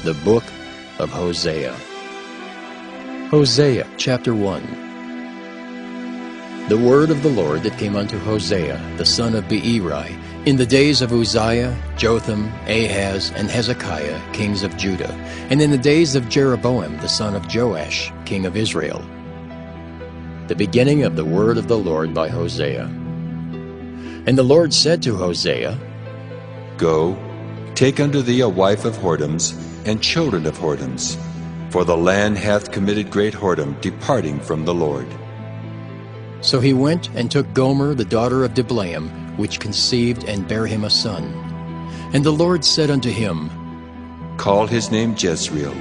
The Book of Hosea. Hosea chapter 1. The word of the Lord that came unto Hosea, the son of Beeri, in the days of Uzziah, Jotham, Ahaz, and Hezekiah, kings of Judah, and in the days of Jeroboam, the son of Joash, king of Israel. The beginning of the word of the Lord by Hosea. And the Lord said to Hosea, Go, take unto thee a wife of whoredoms, and children of whoredoms, for the land hath committed great whoredom, departing from the Lord. So he went and took Gomer the daughter of Diblaim, which conceived and bare him a son. And the Lord said unto him, Call his name Jezreel,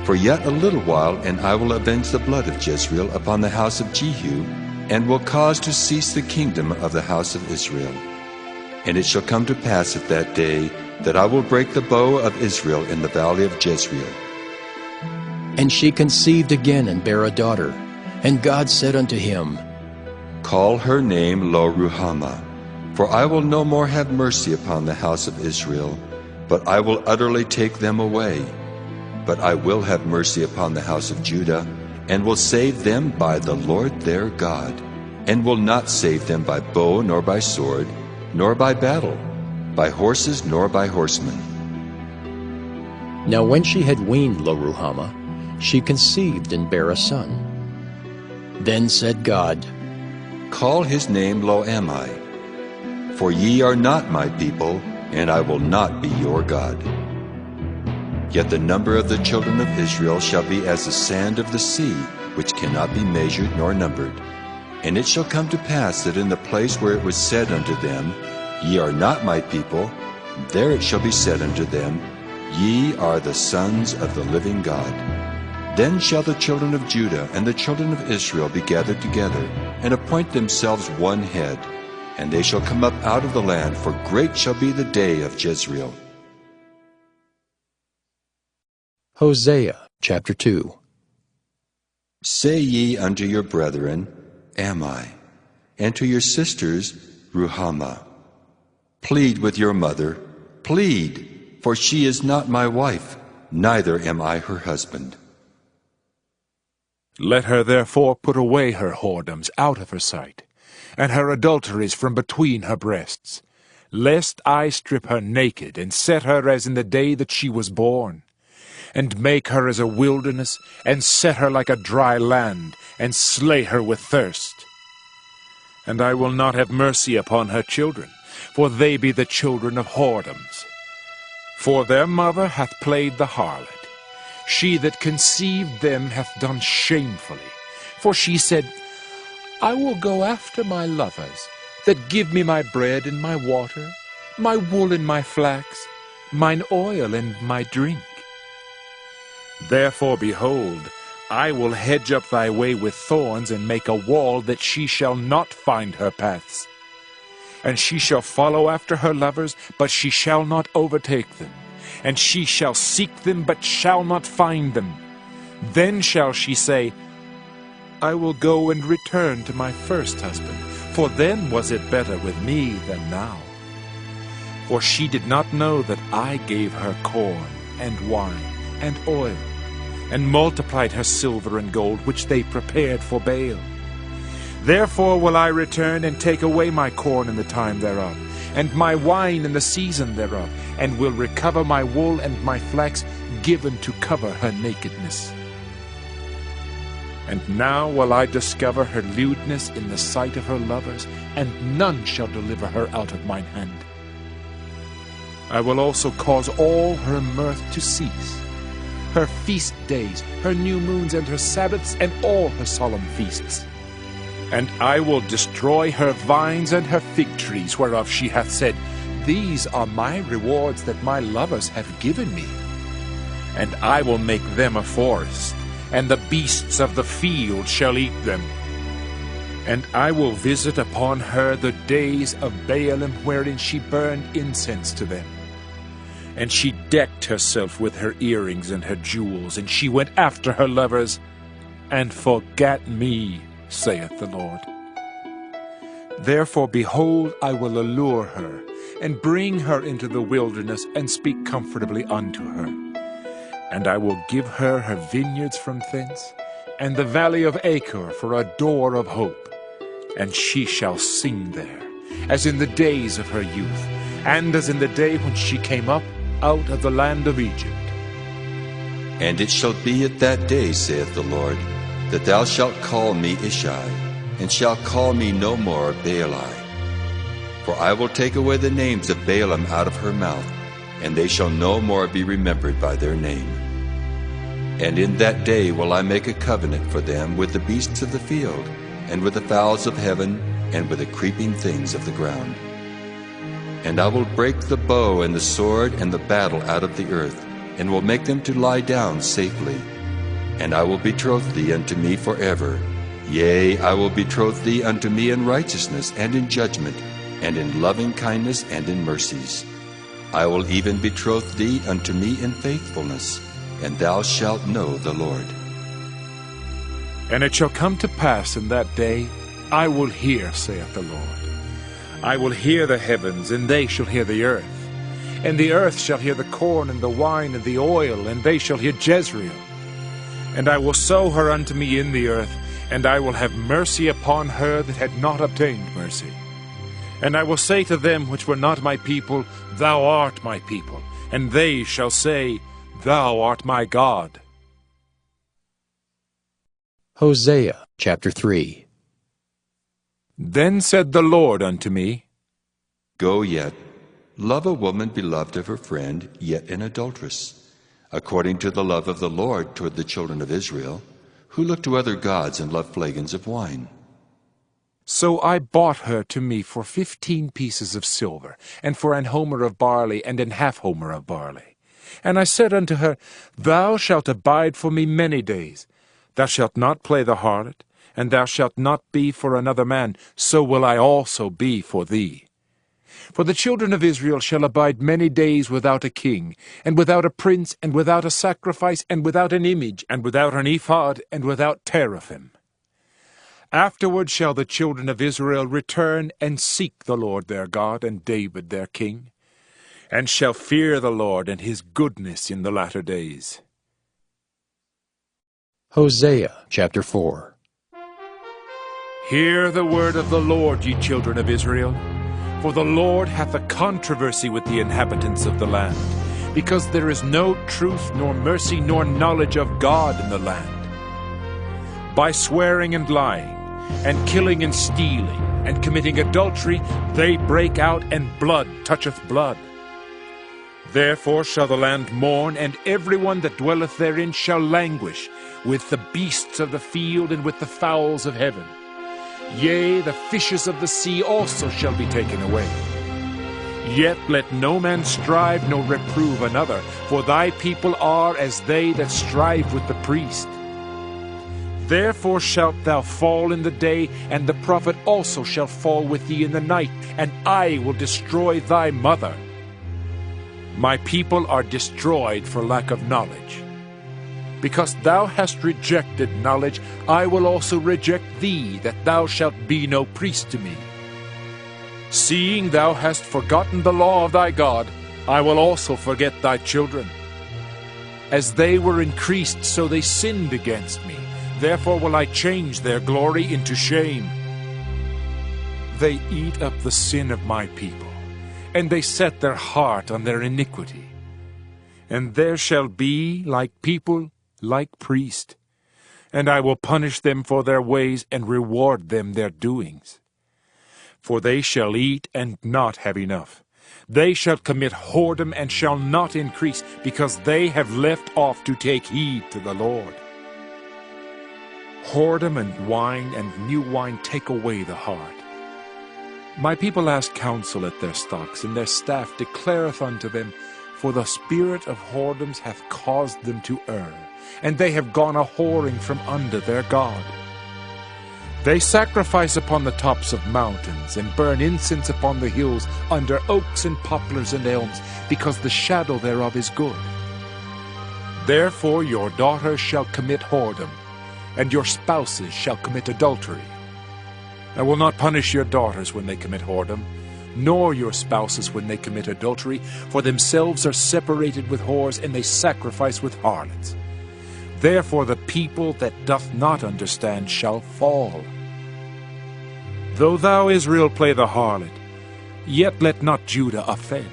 for yet a little while, and I will avenge the blood of Jezreel upon the house of Jehu, and will cause to cease the kingdom of the house of Israel. And it shall come to pass at that day, that I will break the bow of Israel in the valley of Jezreel. And she conceived again and bare a daughter. And God said unto him, Call her name Lo-ruhamah, for I will no more have mercy upon the house of Israel, but I will utterly take them away. But I will have mercy upon the house of Judah, and will save them by the Lord their God, and will not save them by bow nor by sword, nor by battle, by horses nor by horsemen. Now when she had weaned Lo-ruhamah, she conceived and bare a son. Then said God, Call his name Lo-ammi, for ye are not my people, and I will not be your God. Yet the number of the children of Israel shall be as the sand of the sea, which cannot be measured nor numbered. And it shall come to pass that in the place where it was said unto them, Ye are not my people, there it shall be said unto them, Ye are the sons of the living God. Then shall the children of Judah and the children of Israel be gathered together, and appoint themselves one head, and they shall come up out of the land, for great shall be the day of Jezreel. Hosea chapter 2. Say ye unto your brethren, Ammi, and to your sisters, Ruhamah. Plead with your mother, plead, for she is not my wife, neither am I her husband. Let her therefore put away her whoredoms out of her sight, and her adulteries from between her breasts, lest I strip her naked, and set her as in the day that she was born, and make her as a wilderness, and set her like a dry land, and slay her with thirst. And I will not have mercy upon her children, for they be the children of whoredoms. For their mother hath played the harlot. She that conceived them hath done shamefully. For she said, I will go after my lovers, that give me my bread and my water, my wool and my flax, mine oil and my drink. Therefore, behold, I will hedge up thy way with thorns, and make a wall that she shall not find her paths. And she shall follow after her lovers, but she shall not overtake them. And she shall seek them, but shall not find them. Then shall she say, I will go and return to my first husband, for then was it better with me than now. For she did not know that I gave her corn, and wine, and oil, and multiplied her silver and gold, which they prepared for Baal. Therefore will I return and take away my corn in the time thereof, and my wine in the season thereof, and will recover my wool and my flax, given to cover her nakedness. And now will I discover her lewdness in the sight of her lovers, and none shall deliver her out of mine hand. I will also cause all her mirth to cease, her feast days, her new moons, and her Sabbaths, and all her solemn feasts. And I will destroy her vines and her fig trees, whereof she hath said, These are my rewards that my lovers have given me. And I will make them a forest, and the beasts of the field shall eat them. And I will visit upon her the days of Baalim, wherein she burned incense to them. And she decked herself with her earrings and her jewels, and she went after her lovers, and forgat me, saith the Lord. Therefore, behold, I will allure her, and bring her into the wilderness, and speak comfortably unto her. And I will give her her vineyards from thence, and the valley of Achor for a door of hope. And she shall sing there, as in the days of her youth, and as in the day when she came up out of the land of Egypt. And it shall be at that day, saith the Lord, that thou shalt call me Ishai, and shalt call me no more Baali. For I will take away the names of Baalim out of her mouth, and they shall no more be remembered by their name. And in that day will I make a covenant for them with the beasts of the field, and with the fowls of heaven, and with the creeping things of the ground. And I will break the bow and the sword and the battle out of the earth, and will make them to lie down safely. And I will betroth thee unto me forever. Yea, I will betroth thee unto me in righteousness and in judgment, and in loving kindness and in mercies. I will even betroth thee unto me in faithfulness, and thou shalt know the Lord. And it shall come to pass in that day, I will hear, saith the Lord. I will hear the heavens, and they shall hear the earth. And the earth shall hear the corn and the wine and the oil, and they shall hear Jezreel. And I will sow her unto me in the earth, and I will have mercy upon her that had not obtained mercy. And I will say to them which were not my people, Thou art my people. And they shall say, Thou art my God. Hosea chapter 3. Then said the Lord unto me, Go yet, love a woman beloved of her friend, yet an adulteress, according to the love of the Lord toward the children of Israel, who look to other gods and love flagons of wine. So I bought her to me for 15 pieces of silver, and for an homer of barley, and an half homer of barley. And I said unto her, Thou shalt abide for me many days. Thou shalt not play the harlot, and thou shalt not be for another man, so will I also be for thee. For the children of Israel shall abide many days without a king, and without a prince, and without a sacrifice, and without an image, and without an ephod, and without teraphim. Afterward shall the children of Israel return and seek the Lord their God and David their king, and shall fear the Lord and his goodness in the latter days. Hosea chapter 4. Hear the word of the Lord, ye children of Israel. For the Lord hath a controversy with the inhabitants of the land, because there is no truth, nor mercy, nor knowledge of God in the land. By swearing and lying, and killing and stealing, and committing adultery, they break out, and blood toucheth blood. Therefore shall the land mourn, and every one that dwelleth therein shall languish, with the beasts of the field, and with the fowls of heaven. Yea, the fishes of the sea also shall be taken away. Yet let no man strive nor reprove another, for thy people are as they that strive with the priest. Therefore shalt thou fall in the day, and the prophet also shall fall with thee in the night, and I will destroy thy mother. My people are destroyed for lack of knowledge. Because thou hast rejected knowledge, I will also reject thee, that thou shalt be no priest to me. Seeing thou hast forgotten the law of thy God, I will also forget thy children. As they were increased, so they sinned against me. Therefore will I change their glory into shame. They eat up the sin of my people, and they set their heart on their iniquity. And there shall be, like people, like priest, and I will punish them for their ways, and reward them their doings. For they shall eat and not have enough. They shall commit whoredom and shall not increase, because they have left off to take heed to the Lord. Whoredom and wine and new wine take away the heart. My people ask counsel at their stocks, and their staff declareth unto them, for the spirit of whoredoms hath caused them to err, and they have gone a whoring from under their God. They sacrifice upon the tops of mountains, and burn incense upon the hills, under oaks and poplars and elms, because the shadow thereof is good. Therefore your daughters shall commit whoredom, and your spouses shall commit adultery. I will not punish your daughters when they commit whoredom, nor your spouses when they commit adultery, for themselves are separated with whores, and they sacrifice with harlots. Therefore the people that doth not understand shall fall. Though thou, Israel, play the harlot, yet let not Judah offend.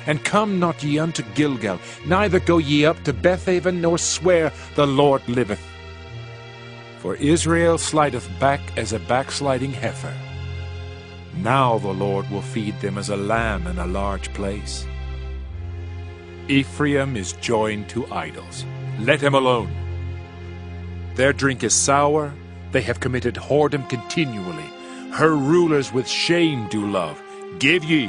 And come not ye unto Gilgal, neither go ye up to Bethaven, nor swear, The Lord liveth. For Israel slideth back as a backsliding heifer. Now the Lord will feed them as a lamb in a large place. Ephraim is joined to idols. Let him alone. Their drink is sour, they have committed whoredom continually. Her rulers with shame do love. Give ye.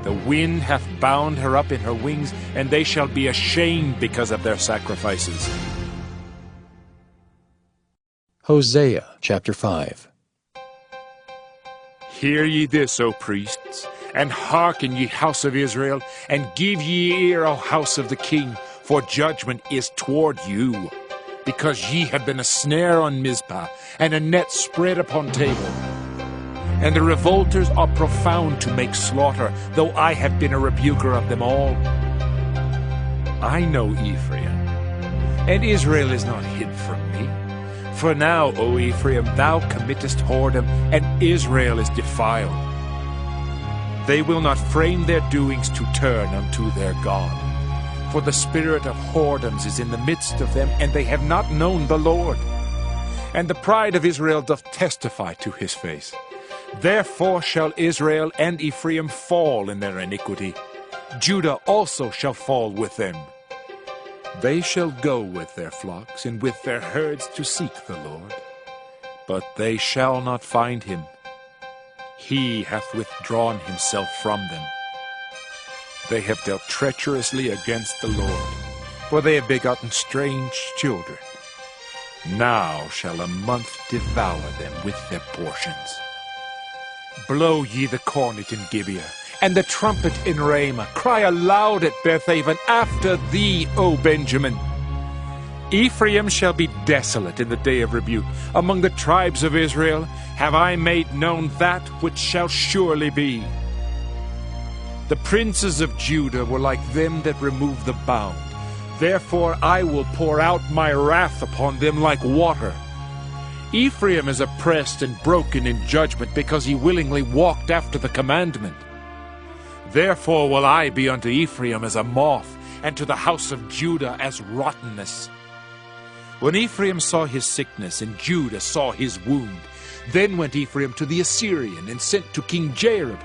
The wind hath bound her up in her wings, and they shall be ashamed because of their sacrifices. Hosea chapter 5. Hear ye this, O priests, and hearken, ye house of Israel, and give ye ear, O house of the king, for judgment is toward you, because ye have been a snare on Mizpah, and a net spread upon Tabor. And the revolters are profound to make slaughter, though I have been a rebuker of them all. I know Ephraim, and Israel is not hid from me. For now, O Ephraim, thou committest whoredom, and Israel is defiled. They will not frame their doings to turn unto their God. For the spirit of whoredoms is in the midst of them, and they have not known the Lord. And the pride of Israel doth testify to his face. Therefore shall Israel and Ephraim fall in their iniquity. Judah also shall fall with them. They shall go with their flocks and with their herds to seek the Lord. But they shall not find him. He hath withdrawn himself from them. They have dealt treacherously against the Lord, for they have begotten strange children. Now shall a month devour them with their portions. Blow ye the cornet in Gibeah, and the trumpet in Ramah. Cry aloud at Bethaven, after thee, O Benjamin. Ephraim shall be desolate in the day of rebuke. Among the tribes of Israel have I made known that which shall surely be. The princes of Judah were like them that remove the bound. Therefore I will pour out my wrath upon them like water. Ephraim is oppressed and broken in judgment, because he willingly walked after the commandment. Therefore will I be unto Ephraim as a moth, and to the house of Judah as rottenness. When Ephraim saw his sickness, and Judah saw his wound, then went Ephraim to the Assyrian, and sent to King Jareb.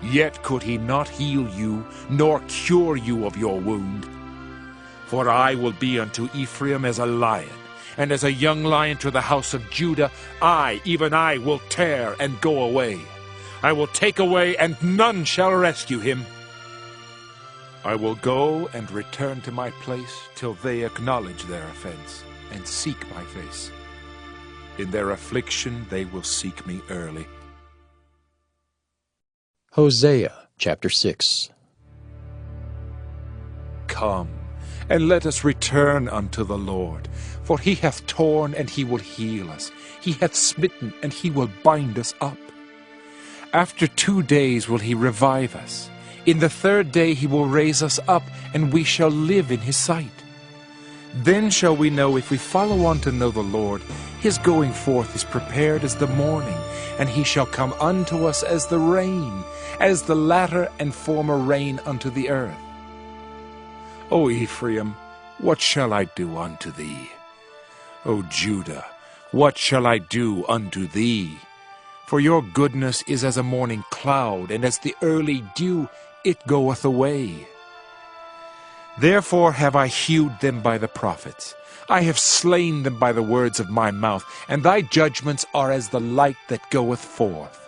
Yet could he not heal you, nor cure you of your wound. For I will be unto Ephraim as a lion, and as a young lion to the house of Judah. I, even I, will tear and go away. I will take away, and none shall rescue him. I will go and return to my place till they acknowledge their offense and seek my face. In their affliction they will seek me early. Hosea chapter 6. Come, and let us return unto the Lord. For he hath torn, and he will heal us. He hath smitten, and he will bind us up. After 2 days will he revive us. In the 3rd day he will raise us up, and we shall live in his sight. Then shall we know, if we follow on to know the Lord, his going forth is prepared as the morning, and he shall come unto us as the rain, as the latter and former rain unto the earth. O Ephraim, what shall I do unto thee? O Judah, what shall I do unto thee? For your goodness is as a morning cloud, and as the early dew, it goeth away. Therefore have I hewed them by the prophets. I have slain them by the words of my mouth, and thy judgments are as the light that goeth forth.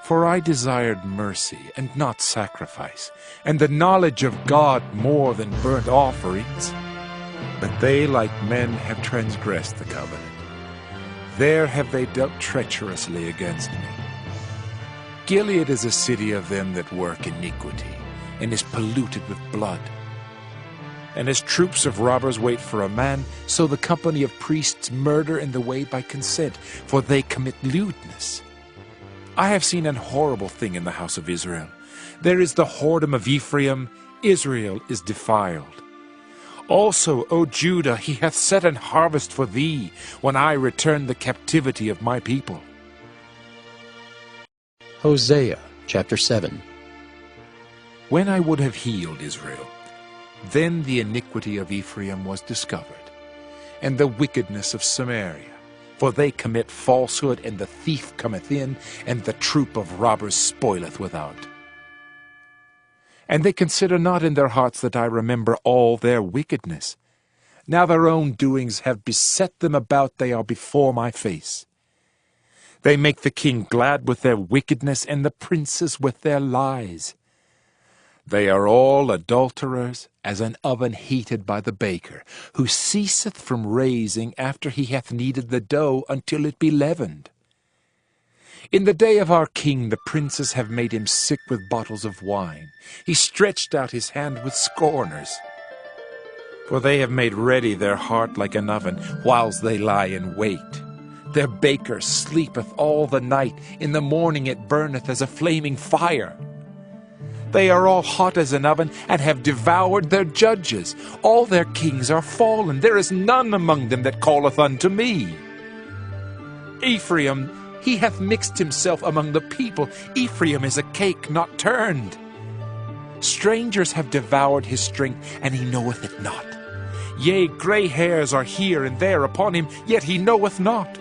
For I desired mercy and not sacrifice, and the knowledge of God more than burnt offerings. But they, like men, have transgressed the covenant. There have they dealt treacherously against me. Gilead is a city of them that work iniquity, and is polluted with blood. And as troops of robbers wait for a man, so the company of priests murder in the way by consent, for they commit lewdness. I have seen an horrible thing in the house of Israel. There is the whoredom of Ephraim, Israel is defiled. Also, O Judah, he hath set an harvest for thee, when I return the captivity of my people. Hosea chapter 7. When I would have healed Israel, then the iniquity of Ephraim was discovered, and the wickedness of Samaria. For they commit falsehood, and the thief cometh in, and the troop of robbers spoileth without. And they consider not in their hearts that I remember all their wickedness. Now their own doings have beset them about, they are before my face. They make the king glad with their wickedness, and the princes with their lies. They are all adulterers, as an oven heated by the baker, who ceaseth from raising after he hath kneaded the dough until it be leavened. In the day of our king the princes have made him sick with bottles of wine. He stretched out his hand with scorners. For they have made ready their heart like an oven, whiles they lie in wait. Their baker sleepeth all the night, in the morning it burneth as a flaming fire. They are all hot as an oven, and have devoured their judges. All their kings are fallen, there is none among them that calleth unto me. Ephraim, he hath mixed himself among the people. Ephraim is a cake not turned. Strangers have devoured his strength, and he knoweth it not. Yea, grey hairs are here and there upon him, yet he knoweth not.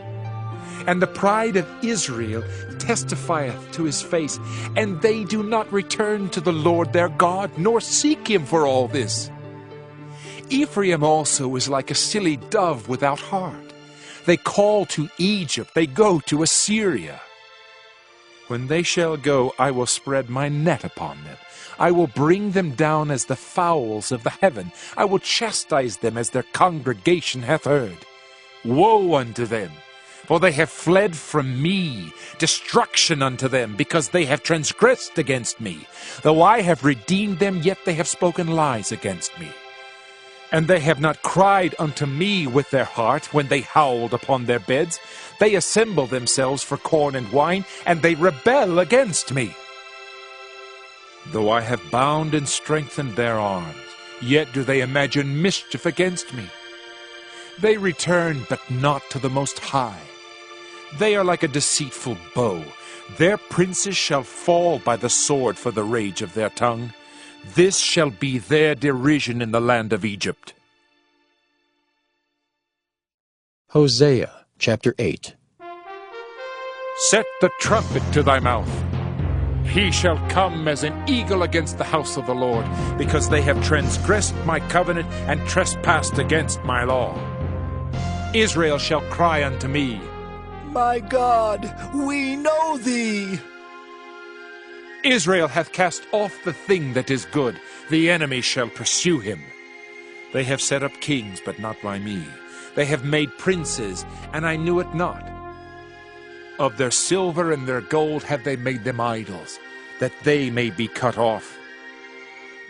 And the pride of Israel testifieth to his face, and they do not return to the Lord their God, nor seek him for all this. Ephraim also is like a silly dove without heart. They call to Egypt, they go to Assyria. When they shall go, I will spread my net upon them. I will bring them down as the fowls of the heaven. I will chastise them as their congregation hath heard. Woe unto them! For they have fled from me, destruction unto them, because they have transgressed against me. Though I have redeemed them, yet they have spoken lies against me. And they have not cried unto me with their heart, when they howled upon their beds. They assemble themselves for corn and wine, and they rebel against me. Though I have bound and strengthened their arms, yet do they imagine mischief against me. They return, but not to the Most High. They are like a deceitful bow. Their princes shall fall by the sword for the rage of their tongue. This shall be their derision in the land of Egypt. Hosea chapter 8. Set the trumpet to thy mouth. He shall come as an eagle against the house of the Lord, because they have transgressed my covenant and trespassed against my law. Israel shall cry unto me, My God, we know thee. Israel hath cast off the thing that is good. The enemy shall pursue him. They have set up kings, but not by me. They have made princes, and I knew it not. Of their silver and their gold have they made them idols, that they may be cut off.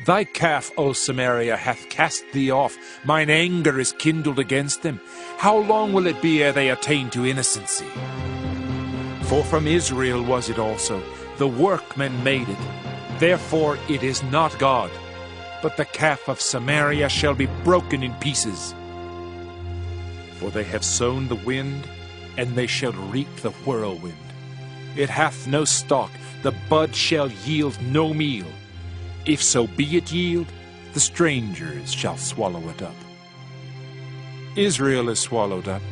Thy calf, O Samaria, hath cast thee off. Mine anger is kindled against them. How long will it be ere they attain to innocency? For from Israel was it also. The workmen made it. Therefore it is not God. But the calf of Samaria shall be broken in pieces. For they have sown the wind, and they shall reap the whirlwind. It hath no stalk, the bud shall yield no meal. If so be it yield, the strangers shall swallow it up. Israel is swallowed up.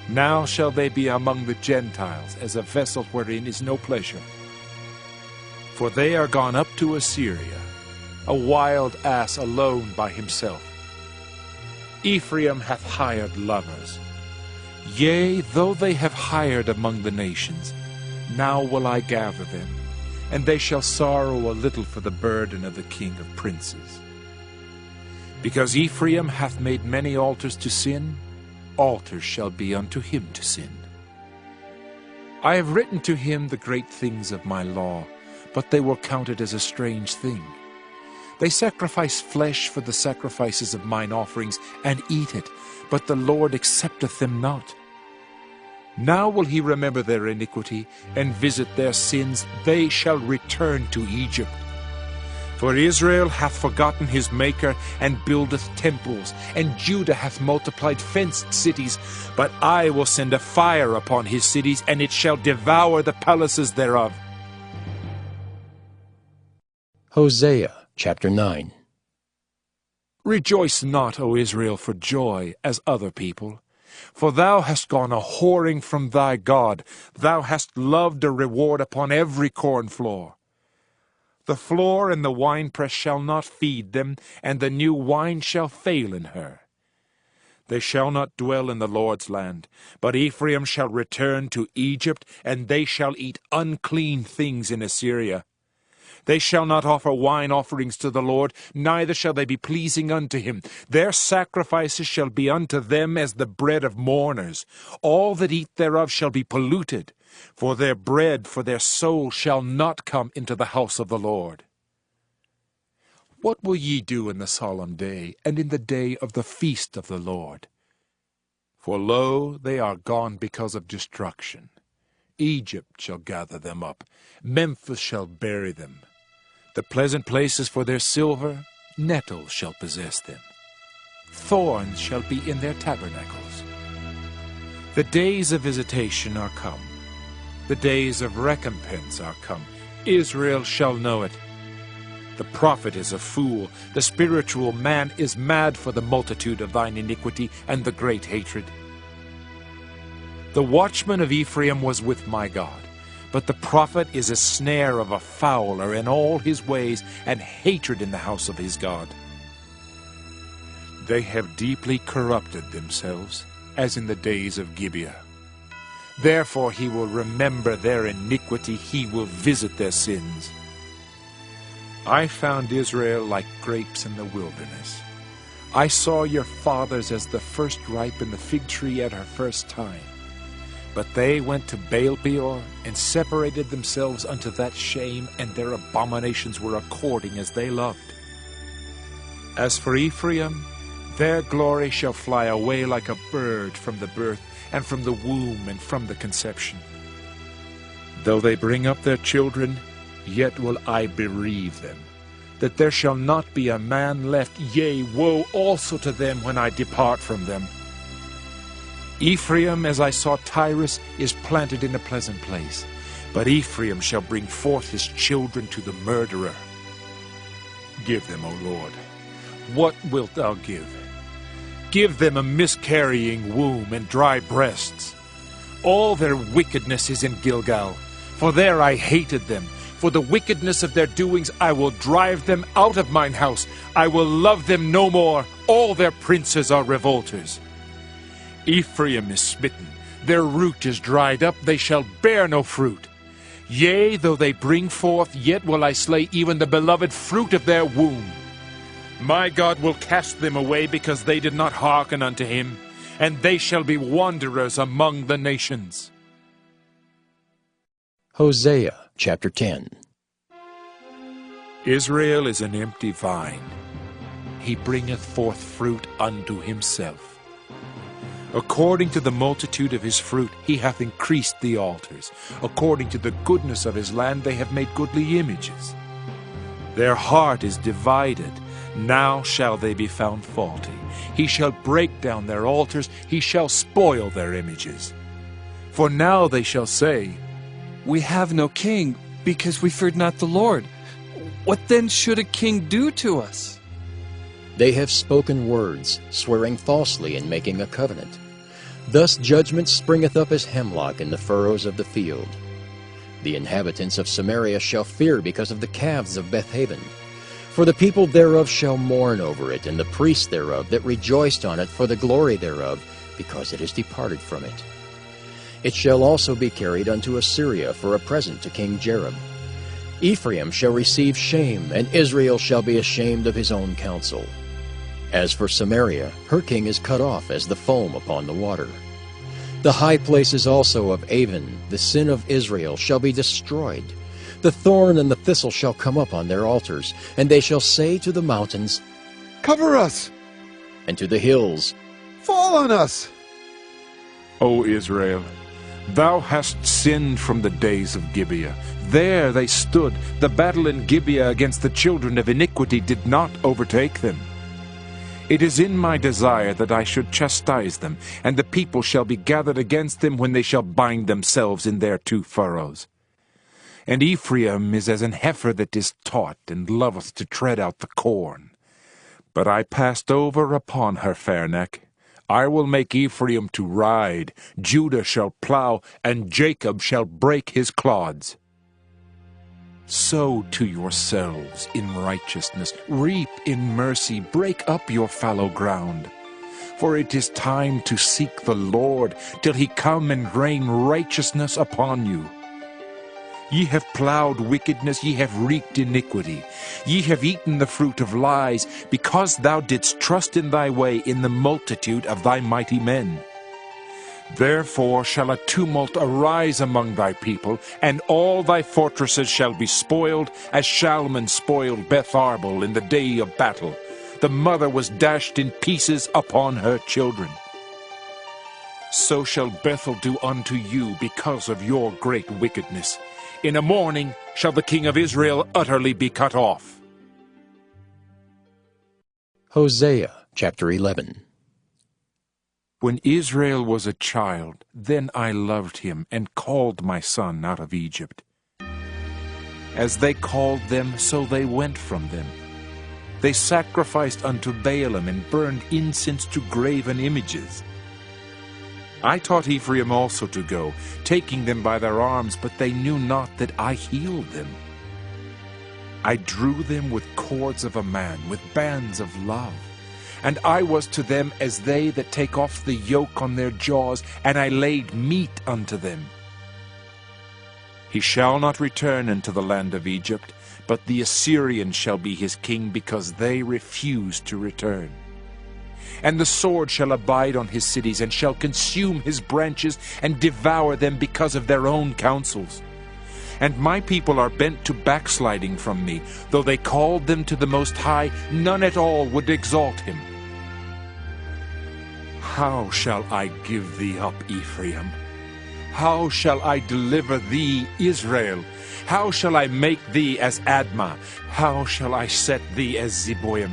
Now shall they be among the Gentiles, as a vessel wherein is no pleasure. For they are gone up to Assyria, a wild ass alone by himself. Ephraim hath hired lovers. Yea, though they have hired among the nations, now will I gather them, and they shall sorrow a little for the burden of the king of princes. Because Ephraim hath made many altars to sin, altars shall be unto him to sin. I have written to him the great things of my law, but they were counted as a strange thing. They sacrifice flesh for the sacrifices of mine offerings, and eat it, but the Lord accepteth them not. Now will he remember their iniquity and visit their sins. They shall return to Egypt. For Israel hath forgotten his Maker, and buildeth temples, and Judah hath multiplied fenced cities. But I will send a fire upon his cities, and it shall devour the palaces thereof. Hosea chapter 9. Rejoice not, O Israel, for joy, as other people. For thou hast gone a whoring from thy God. Thou hast loved a reward upon every corn floor. The floor and the winepress shall not feed them, and the new wine shall fail in her. They shall not dwell in the Lord's land, but Ephraim shall return to Egypt, and they shall eat unclean things in Assyria. They shall not offer wine offerings to the Lord, neither shall they be pleasing unto him. Their sacrifices shall be unto them as the bread of mourners. All that eat thereof shall be polluted, for their bread for their soul shall not come into the house of the Lord. What will ye do in the solemn day, and in the day of the feast of the Lord? For lo, they are gone because of destruction. Egypt shall gather them up, Memphis shall bury them. The pleasant places for their silver, nettles shall possess them. Thorns shall be in their tabernacles. The days of visitation are come. The days of recompense are come. Israel shall know it. The prophet is a fool. The spiritual man is mad for the multitude of thine iniquity and the great hatred. The watchman of Ephraim was with my God, but the prophet is a snare of a fowler in all his ways, and hatred in the house of his God. They have deeply corrupted themselves, as in the days of Gibeah. Therefore he will remember their iniquity, he will visit their sins. I found Israel like grapes in the wilderness. I saw your fathers as the first ripe in the fig tree at her first time. But they went to Baal-peor, and separated themselves unto that shame, and their abominations were according as they loved. As for Ephraim, their glory shall fly away like a bird from the birth, and from the womb, and from the conception. Though they bring up their children, yet will I bereave them, that there shall not be a man left, yea, woe also to them when I depart from them. Ephraim, as I saw Tyrus, is planted in a pleasant place, but Ephraim shall bring forth his children to the murderer. Give them, O Lord. What wilt thou give? Give them a miscarrying womb and dry breasts. All their wickedness is in Gilgal, for there I hated them. For the wickedness of their doings I will drive them out of mine house. I will love them no more. All their princes are revolters. Ephraim is smitten, their root is dried up, they shall bear no fruit. Yea, though they bring forth, yet will I slay even the beloved fruit of their womb. My God will cast them away, because they did not hearken unto him, and they shall be wanderers among the nations. Hosea chapter 10. Israel is an empty vine. He bringeth forth fruit unto himself. According to the multitude of his fruit he hath increased the altars. According to the goodness of his land they have made goodly images. Their heart is divided. Now shall they be found faulty. He shall break down their altars. He shall spoil their images. For now they shall say, We have no king, because we feared not the Lord. What then should a king do to us? They have spoken words, swearing falsely and making a covenant. Thus judgment springeth up as hemlock in the furrows of the field. The inhabitants of Samaria shall fear because of the calves of Bethaven. For the people thereof shall mourn over it, and the priests thereof that rejoiced on it for the glory thereof, because it is departed from it. It shall also be carried unto Assyria for a present to King Jareb. Ephraim shall receive shame, and Israel shall be ashamed of his own counsel. As for Samaria, her king is cut off as the foam upon the water. The high places also of Avon, the sin of Israel, shall be destroyed. The thorn and the thistle shall come up on their altars, and they shall say to the mountains, Cover us! and to the hills, Fall on us! O Israel, Thou hast sinned from the days of Gibeah. There they stood. The battle in Gibeah against the children of iniquity did not overtake them. It is in my desire that I should chastise them, and the people shall be gathered against them when they shall bind themselves in their two furrows. And Ephraim is as an heifer that is taught, and loveth to tread out the corn. But I passed over upon her fair neck. I will make Ephraim to ride, Judah shall plow, and Jacob shall break his clods. Sow to yourselves in righteousness, reap in mercy, break up your fallow ground. For it is time to seek the Lord, till he come and rain righteousness upon you. Ye have plowed wickedness, ye have reaped iniquity. Ye have eaten the fruit of lies, because thou didst trust in thy way in the multitude of thy mighty men. Therefore shall a tumult arise among thy people, and all thy fortresses shall be spoiled, as Shalman spoiled Beth Arbel in the day of battle. The mother was dashed in pieces upon her children. So shall Bethel do unto you because of your great wickedness. In a morning shall the king of Israel utterly be cut off. Hosea chapter 11. When Israel was a child, then I loved him and called my son out of Egypt. As they called them, so they went from them. They sacrificed unto Baalim and burned incense to graven images. I taught Ephraim also to go, taking them by their arms, but they knew not that I healed them. I drew them with cords of a man, with bands of love. And I was to them as they that take off the yoke on their jaws, and I laid meat unto them. He shall not return into the land of Egypt, but the Assyrian shall be his king, because they refuse to return. And the sword shall abide on his cities, and shall consume his branches, and devour them because of their own counsels. And my people are bent to backsliding from me. Though they called them to the Most High, none at all would exalt him. How shall I give thee up, Ephraim? How shall I deliver thee, Israel? How shall I make thee as Admah? How shall I set thee as Zeboim?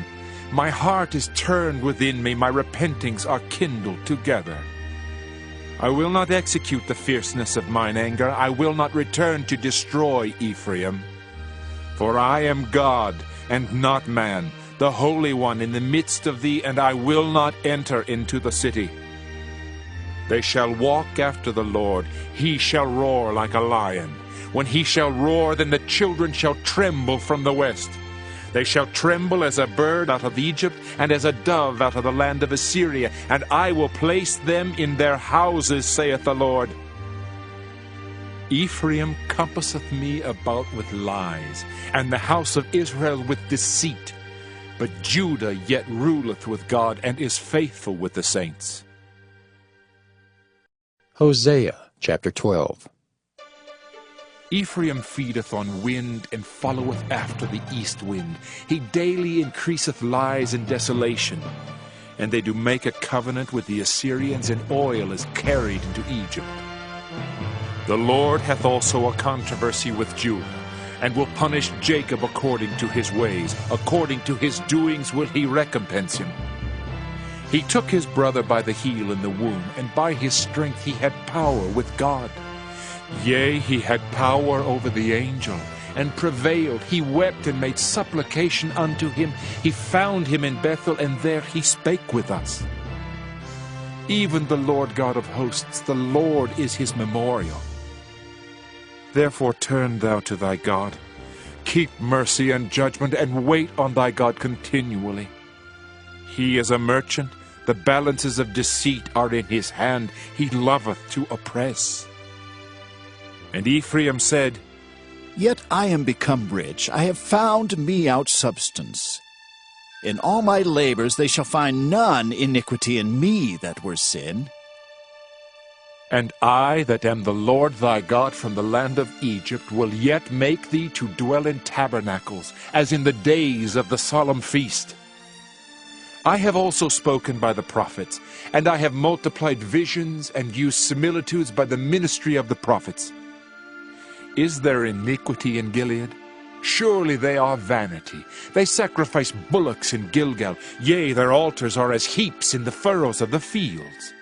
My heart is turned within me, my repentings are kindled together. I will not execute the fierceness of mine anger, I will not return to destroy Ephraim. For I am God, and not man, the Holy One in the midst of thee, and I will not enter into the city. They shall walk after the Lord, he shall roar like a lion. When he shall roar, then the children shall tremble from the west. They shall tremble as a bird out of Egypt, and as a dove out of the land of Assyria, and I will place them in their houses, saith the Lord. Ephraim compasseth me about with lies, and the house of Israel with deceit. But Judah yet ruleth with God, and is faithful with the saints. Hosea chapter 12. Ephraim feedeth on wind, and followeth after the east wind. He daily increaseth lies and desolation. And they do make a covenant with the Assyrians, and oil is carried into Egypt. The Lord hath also a controversy with Judah, and will punish Jacob according to his ways. According to his doings will he recompense him. He took his brother by the heel in the womb, and by his strength he had power with God. Yea, he had power over the angel, and prevailed. He wept and made supplication unto him. He found him in Bethel, and there he spake with us. Even the Lord God of hosts, the Lord is his memorial. Therefore turn thou to thy God. Keep mercy and judgment, and wait on thy God continually. He is a merchant. The balances of deceit are in his hand. He loveth to oppress. And Ephraim said, Yet I am become rich, I have found me out substance. In all my labors they shall find none iniquity in me that were sin. And I, that am the Lord thy God from the land of Egypt, will yet make thee to dwell in tabernacles, as in the days of the solemn feast. I have also spoken by the prophets, and I have multiplied visions and used similitudes by the ministry of the prophets. Is there iniquity in Gilead? Surely they are vanity. They sacrifice bullocks in Gilgal. Yea, their altars are as heaps in the furrows of the fields.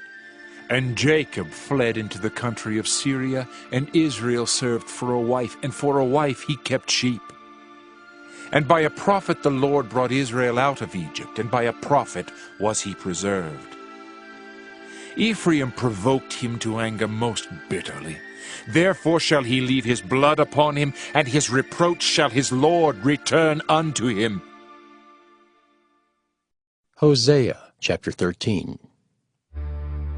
And Jacob fled into the country of Syria, and Israel served for a wife, and for a wife he kept sheep. And by a prophet the Lord brought Israel out of Egypt, and by a prophet was he preserved. Ephraim provoked him to anger most bitterly. Therefore shall he leave his blood upon him, and his reproach shall his Lord return unto him. Hosea chapter 13.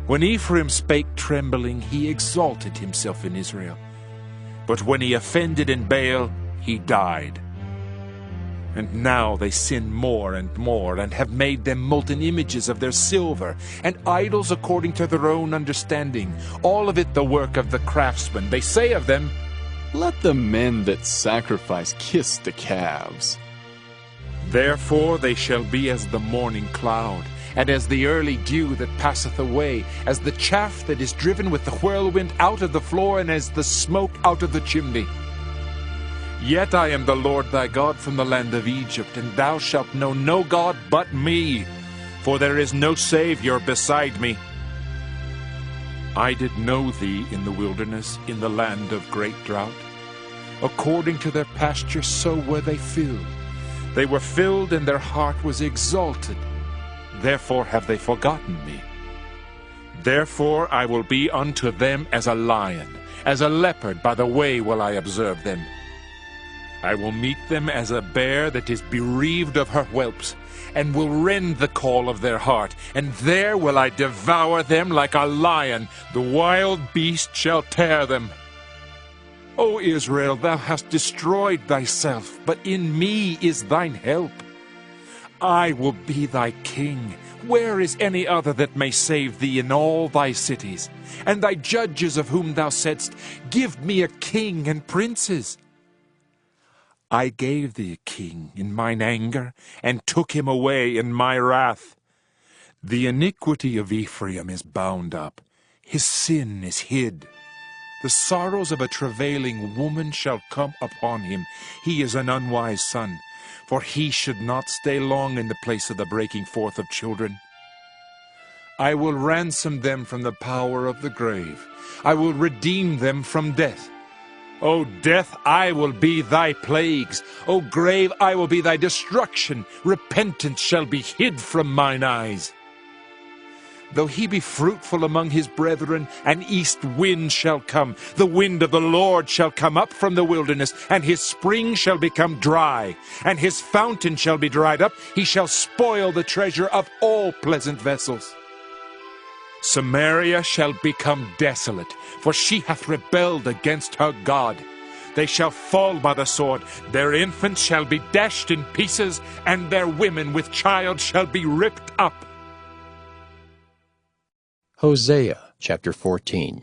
When Ephraim spake trembling, he exalted himself in Israel. But when he offended in Baal, he died. And now they sin more and more, and have made them molten images of their silver, and idols according to their own understanding, all of it the work of the craftsman. They say of them, Let the men that sacrifice kiss the calves. Therefore they shall be as the morning cloud, and as the early dew that passeth away, as the chaff that is driven with the whirlwind out of the floor, and as the smoke out of the chimney. Yet I am the Lord thy God from the land of Egypt, and thou shalt know no God but me, for there is no Savior beside me. I did know thee in the wilderness, in the land of great drought. According to their pasture so were they filled. They were filled, and their heart was exalted. Therefore have they forgotten me. Therefore I will be unto them as a lion, as a leopard by the way will I observe them. I will meet them as a bear that is bereaved of her whelps, and will rend the call of their heart, and there will I devour them like a lion. The wild beast shall tear them. O Israel, thou hast destroyed thyself, but in me is thine help. I will be thy king. Where is any other that may save thee in all thy cities? And thy judges of whom thou saidst, Give me a king and princes. I gave thee a king in mine anger, and took him away in my wrath. The iniquity of Ephraim is bound up, his sin is hid. The sorrows of a travailing woman shall come upon him. He is an unwise son, for he should not stay long in the place of the breaking forth of children. I will ransom them from the power of the grave. I will redeem them from death. O death, I will be thy plagues. O grave, I will be thy destruction. Repentance shall be hid from mine eyes. Though he be fruitful among his brethren, an east wind shall come. The wind of the Lord shall come up from the wilderness, and his spring shall become dry, and his fountain shall be dried up. He shall spoil the treasure of all pleasant vessels. Samaria shall become desolate, for she hath rebelled against her God. They shall fall by the sword, their infants shall be dashed in pieces, and their women with child shall be ripped up. Hosea chapter 14.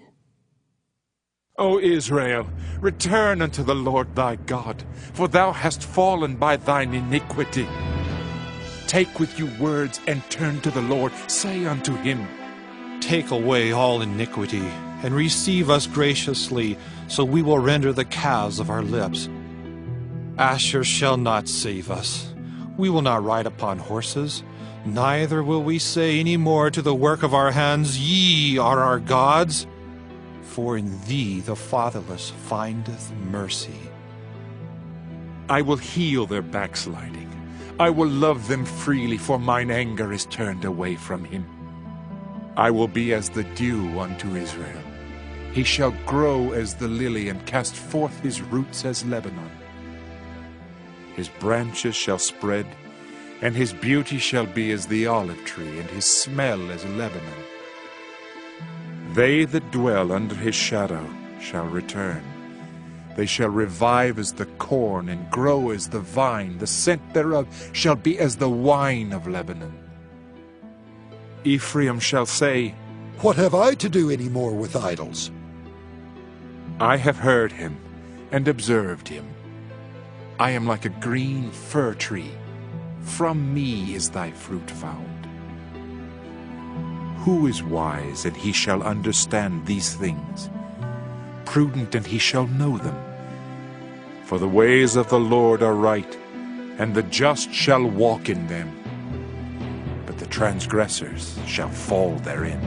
O Israel, return unto the Lord thy God, for thou hast fallen by thine iniquity. Take with you words, and turn to the Lord. Say unto him, Take away all iniquity, and receive us graciously, so we will render the calves of our lips. Asher shall not save us. We will not ride upon horses, neither will we say any more to the work of our hands, Ye are our gods. For in thee the fatherless findeth mercy. I will heal their backsliding. I will love them freely, for mine anger is turned away from him. I will be as the dew unto Israel. He shall grow as the lily, and cast forth his roots as Lebanon. His branches shall spread, and his beauty shall be as the olive tree, and his smell as Lebanon. They that dwell under his shadow shall return. They shall revive as the corn, and grow as the vine. The scent thereof shall be as the wine of Lebanon. Ephraim shall say, What have I to do any more with idols? I have heard him and observed him. I am like a green fir tree. From me is thy fruit found. Who is wise, and he shall understand these things? Prudent, and he shall know them. For the ways of the Lord are right, and the just shall walk in them, but the transgressors shall fall therein.